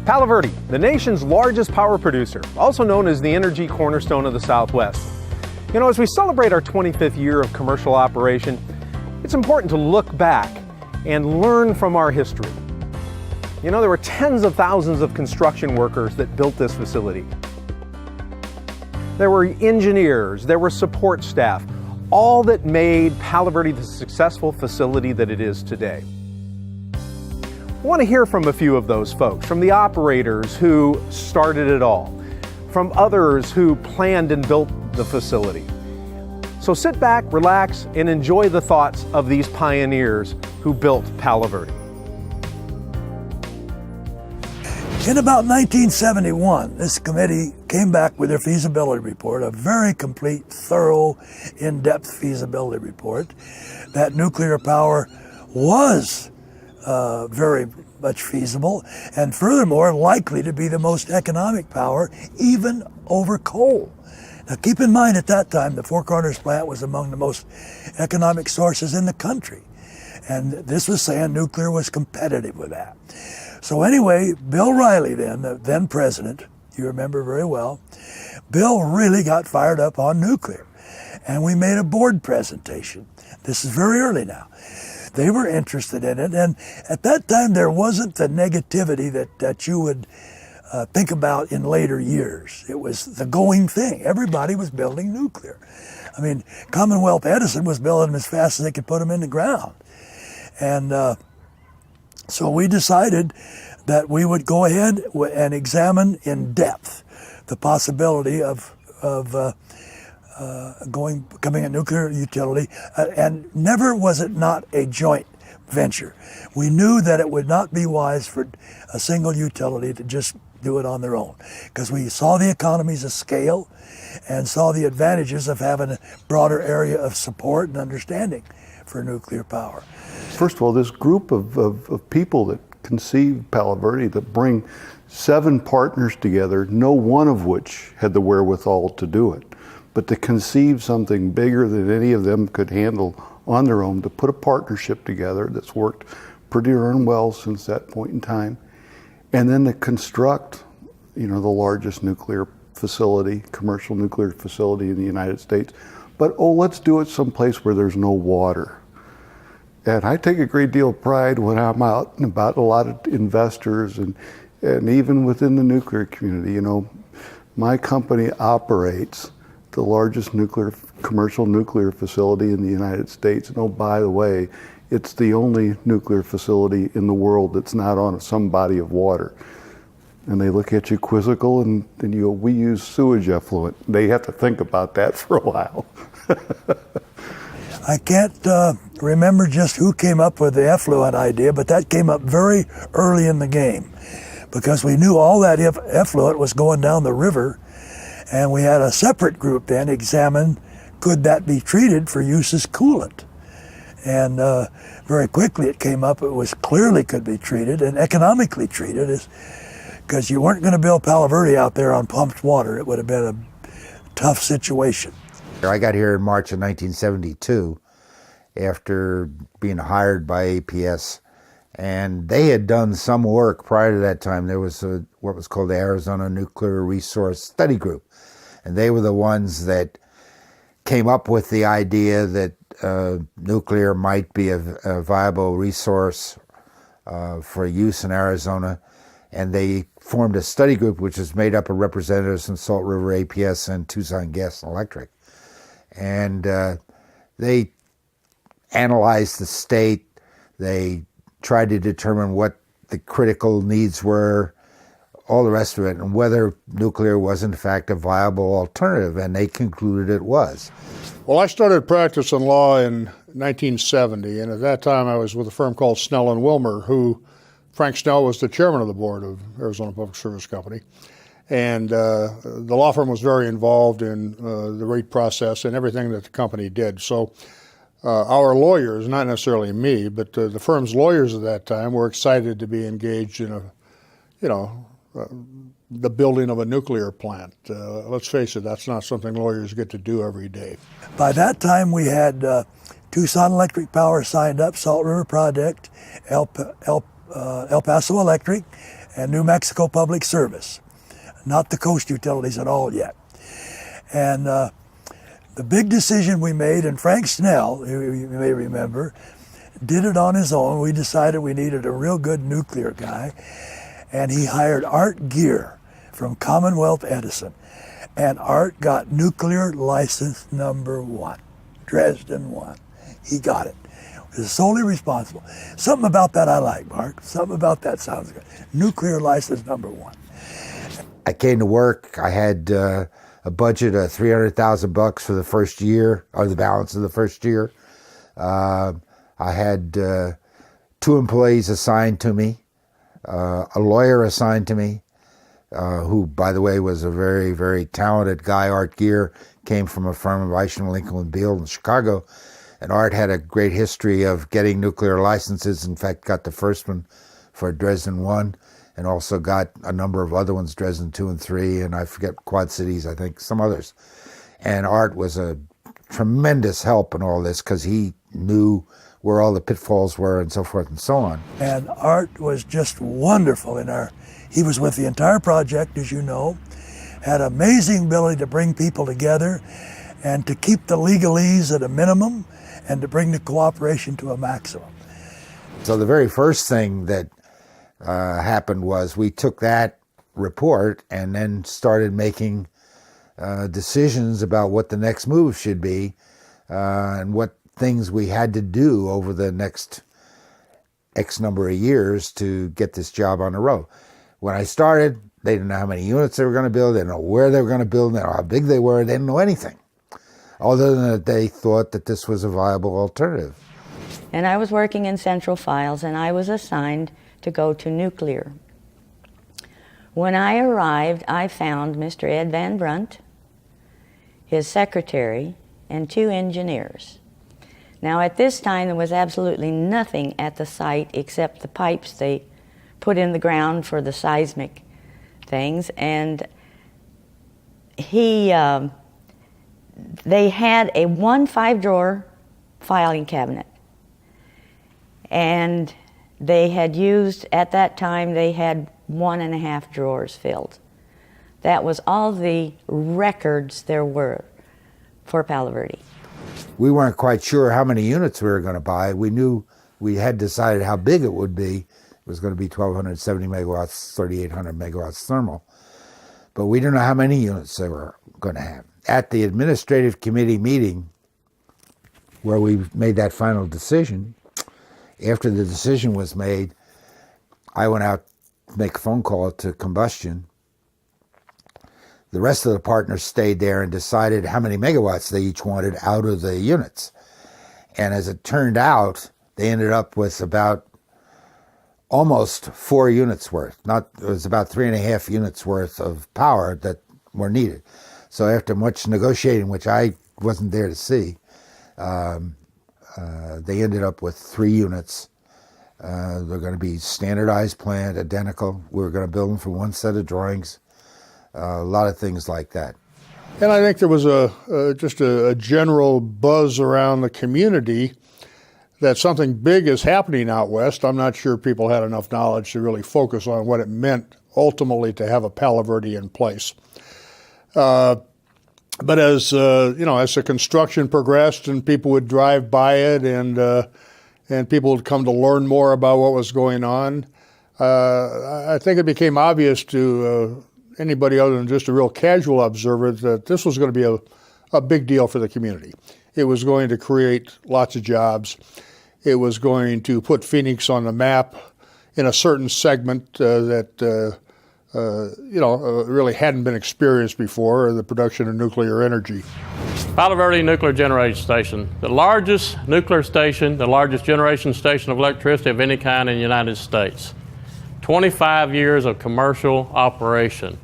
Palo Verde, the nation's largest power producer, also known as the energy cornerstone of the Southwest. You know, as we celebrate our 25th year of commercial operation, it's important to look back and learn from our history. You know, there were tens of thousands of construction workers that built this facility. There were engineers, there were support staff, all that made Palo Verde the successful facility that it is today. I want to hear from a few of those folks, from the operators who started it all, from others who planned and built the facility. So sit back, relax, and enjoy the thoughts of these pioneers who built Palo Verde. In about 1971, this committee came back with their feasibility report, a very complete, thorough, in-depth feasibility report that nuclear power was very much feasible, and furthermore, likely to be the most economic power, even over coal. Now keep in mind, at that time, the Four Corners plant was among the most economic sources in the country. And this was saying nuclear was competitive with that. So anyway, Bill Riley then, the then president, you remember very well, Bill really got fired up on nuclear. And we made a board presentation. This is very early now. They were interested in it, and at that time there wasn't the negativity that you would think about in later years. It was the going thing. Everybody was building nuclear. I mean, Commonwealth Edison was building them as fast as they could put them in the ground. And so we decided that we would go ahead and examine in depth the possibility of becoming a nuclear utility, and never was it not a joint venture. We knew that it would not be wise for a single utility to just do it on their own, because we saw the economies of scale and saw the advantages of having a broader area of support and understanding for nuclear power. First of all, this group of people that conceived Palo Verde, that bring 7 partners together, no one of which had the wherewithal to do it. But to conceive something bigger than any of them could handle on their own, to put a partnership together that's worked pretty darn well since that point in time, and then to construct, you know, the largest nuclear facility, commercial nuclear facility in the United States. But let's do it someplace where there's no water. And I take a great deal of pride when I'm out and about a lot of investors and even within the nuclear community. You know, my company operates the largest commercial nuclear facility in the United States. And oh, by the way, it's the only nuclear facility in the world that's not on some body of water. And they look at you quizzical, and then you go, we use sewage effluent. They have to think about that for a while. I can't remember just who came up with the effluent idea, but that came up very early in the game, because we knew all that effluent was going down the river. And we had a separate group then examine, could that be treated for use as coolant? And very quickly it came up, it was clearly could be treated and economically treated, because you weren't going to build Palo Verde out there on pumped water. It would have been a tough situation. I got here in March of 1972 after being hired by APS. And they had done some work prior to that time. There was what was called the Arizona Nuclear Resource Study Group. And they were the ones that came up with the idea that nuclear might be a viable resource for use in Arizona. And they formed a study group which is made up of representatives from Salt River APS and Tucson Gas and Electric. And they analyzed the state. They tried to determine what the critical needs were, all the rest of it, and whether nuclear was in fact a viable alternative, and they concluded it was. Well, I started practicing law in 1970, and at that time I was with a firm called Snell and Wilmer, who Frank Snell was the chairman of the board of Arizona Public Service Company. And the law firm was very involved in the rate process and everything that the company did. So our lawyers, not necessarily me, but the firm's lawyers at that time were excited to be engaged in the building of a nuclear plant. Let's face it, that's not something lawyers get to do every day. By that time, we had Tucson Electric Power signed up, Salt River Project, El Paso Electric, and New Mexico Public Service, not the coast utilities at all yet. And the big decision we made, and Frank Snell, who you may remember, did it on his own. We decided we needed a real good nuclear guy, and he hired Art Gear from Commonwealth Edison. And Art got nuclear license number 1, Dresden 1. He got it. He was solely responsible. Something about that I like, Mark. Something about that sounds good. Nuclear license number 1. I came to work. I had a budget of $300,000 for the first year, or the balance of the first year. I had 2 employees assigned to me, a lawyer assigned to me, who, by the way, was a very, very talented guy. Art Gear came from a firm of Eichmann, Lincoln & Beal in Chicago, and Art had a great history of getting nuclear licenses. In fact, got the first one for Dresden 1, and also got a number of other ones, Dresden 2 and 3, and I forget, Quad Cities, I think, some others. And Art was a tremendous help in all this because he knew where all the pitfalls were and so forth and so on. And Art was just wonderful he was with the entire project, as you know, had amazing ability to bring people together and to keep the legalese at a minimum and to bring the cooperation to a maximum. So the very first thing that happened was we took that report and then started making decisions about what the next move should be and what things we had to do over the next X number of years to get this job on the road. When I started, they didn't know how many units they were going to build, they didn't know where they were going to build, they didn't know how big they were, they didn't know anything, other than that they thought that this was a viable alternative. And I was working in Central Files, and I was assigned to go to nuclear. When I arrived, I found Mr. Ed Van Brunt, his secretary, and 2 engineers. Now, at this time, there was absolutely nothing at the site except the pipes they put in the ground for the seismic things, and they had a 5-drawer filing cabinet, and they had used, at that time, they had 1.5 drawers filled. That was all the records there were for Palo Verde. We weren't quite sure how many units we were going to buy. We knew we had decided how big it would be. It was going to be 1,270 megawatts, 3,800 megawatts thermal. But we didn't know how many units they were going to have. At the administrative committee meeting, where we made that final decision, after the decision was made, I went out to make a phone call to combustion. The rest of the partners stayed there and decided how many megawatts they each wanted out of the units. And as it turned out, they ended up with about almost 4 units worth. It was about 3.5 units worth of power that were needed. So after much negotiating, which I wasn't there to see, they ended up with 3 units. They're going to be standardized plant, identical. We were going to build them from 1 set of drawings. A lot of things like that. And I think there was just a general buzz around the community that something big is happening out west. I'm not sure people had enough knowledge to really focus on what it meant ultimately to have a Palo Verde in place. But as as the construction progressed and people would drive by it and people would come to learn more about what was going on, I think it became obvious to anybody other than just a real casual observer that this was going to be a big deal for the community. It was going to create lots of jobs. It was going to put Phoenix on the map in a certain segment that really hadn't been experienced before, the production of nuclear energy. Palo Verde Nuclear Generation Station, the largest nuclear station, the largest generation station of electricity of any kind in the United States. 25 years of commercial operation.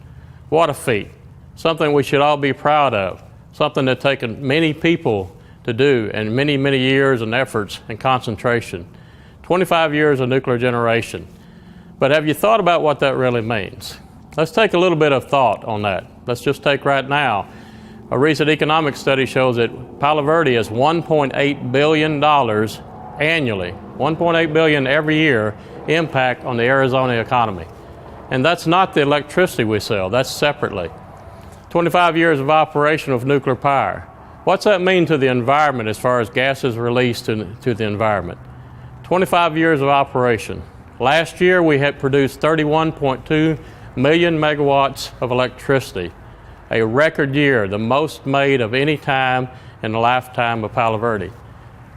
What a feat. Something we should all be proud of. Something that's taken many people to do and many, many years and efforts and concentration. 25 years of nuclear generation. But have you thought about what that really means? Let's take a little bit of thought on that. Let's just take right now. A recent economic study shows that Palo Verde is $1.8 billion annually, $1.8 billion every year impact on the Arizona economy. And that's not the electricity we sell, that's separately. 25 years of operation of nuclear power. What's that mean to the environment as far as gases released to the environment? 25 years of operation. Last year we had produced 31.2 million megawatts of electricity. A record year, the most made of any time in the lifetime of Palo Verde.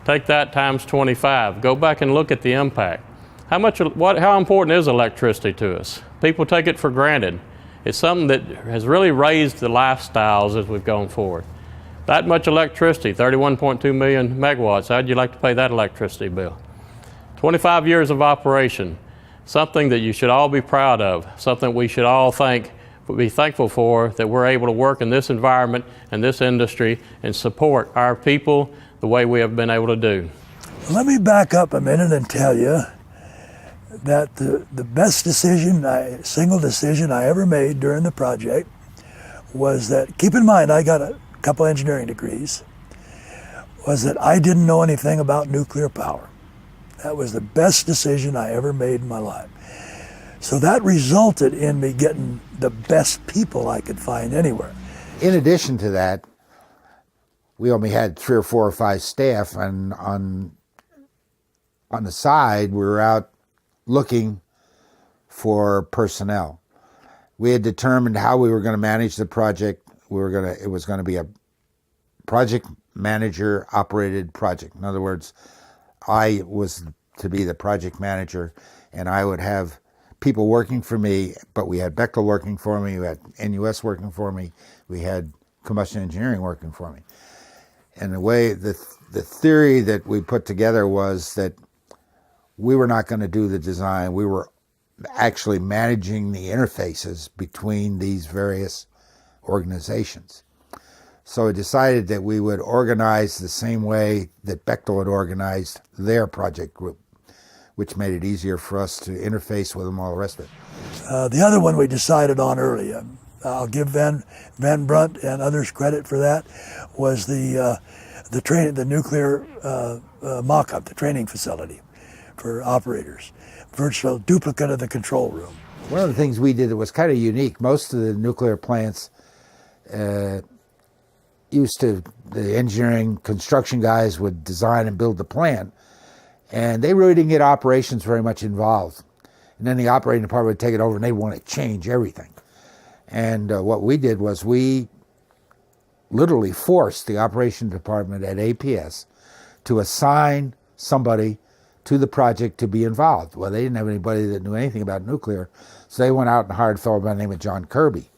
Take that times 25. Go back and look at the impact. How important is electricity to us? People take it for granted. It's something that has really raised the lifestyles as we've gone forward. That much electricity, 31.2 million megawatts, how'd you like to pay that electricity bill? 25 years of operation, something that you should all be proud of, something we should all be thankful for, that we're able to work in this environment and this industry and support our people the way we have been able to do. Let me back up a minute and tell you that the best single decision I ever made during the project was that, keep in mind I got a couple engineering degrees, was that I didn't know anything about nuclear power. That was the best decision I ever made in my life. So that resulted in me getting the best people I could find anywhere. In addition to that, we only had 3 or 4 or 5 staff, and on the side, we were out looking for personnel. We had determined how we were going to manage the project. It was going to be a project manager operated project. In other words, I was to be the project manager, and I would have people working for me, but we had Bechtel working for me, we had NUS working for me, we had combustion engineering working for me. And the theory that we put together was that we were not going to do the design. We were actually managing the interfaces between these various organizations. So we decided that we would organize the same way that Bechtel had organized their project group, which made it easier for us to interface with them, all the rest of it. The other one we decided on early, I'll give Van Brunt and others credit for that, was the nuclear mock-up, the training facility for operators, virtual duplicate of the control room. One of the things we did that was kind of unique, most of the nuclear plants the engineering construction guys would design and build the plant, and they really didn't get operations very much involved. And then the operating department would take it over and they want to change everything. And what we did was we literally forced the operation department at APS to assign somebody to the project to be involved. Well, they didn't have anybody that knew anything about nuclear, so they went out and hired a fellow by the name of John Kirby.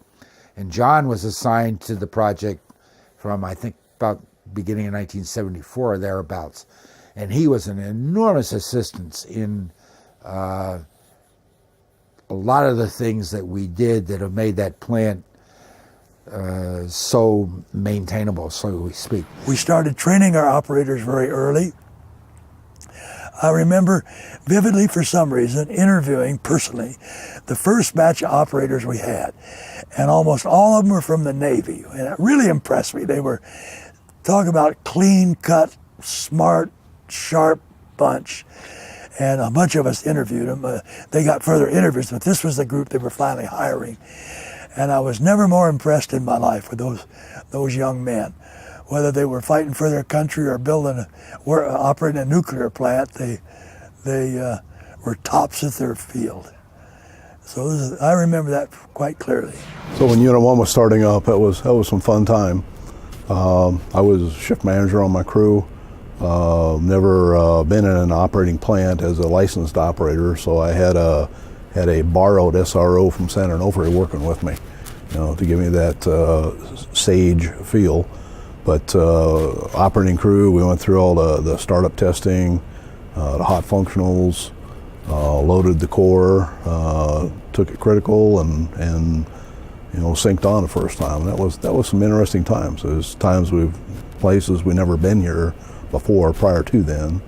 And John was assigned to the project from, I think, about beginning of 1974 or thereabouts. And he was an enormous assistance in a lot of the things that we did that have made that plant so maintainable, so we speak. We started training our operators very early. I remember vividly, for some reason, interviewing personally the first batch of operators we had. And almost all of them were from the Navy. And it really impressed me. They were, talk about clean-cut, smart, sharp bunch. And a bunch of us interviewed them. They got further interviews, but this was the group they were finally hiring. And I was never more impressed in my life with those young men. Whether they were fighting for their country or operating a nuclear plant, they were tops at their field. So I remember that quite clearly. So when Unit 1 was starting up, that was some fun time. I was shift manager on my crew. Never been in an operating plant as a licensed operator, so I had a borrowed SRO from San Onofre working with me, to give me that sage feel. But operating crew, we went through all the startup testing, the hot functionals, loaded the core, took it critical, and synced on the first time. That was some interesting times. There's places we've never been here before, prior to then.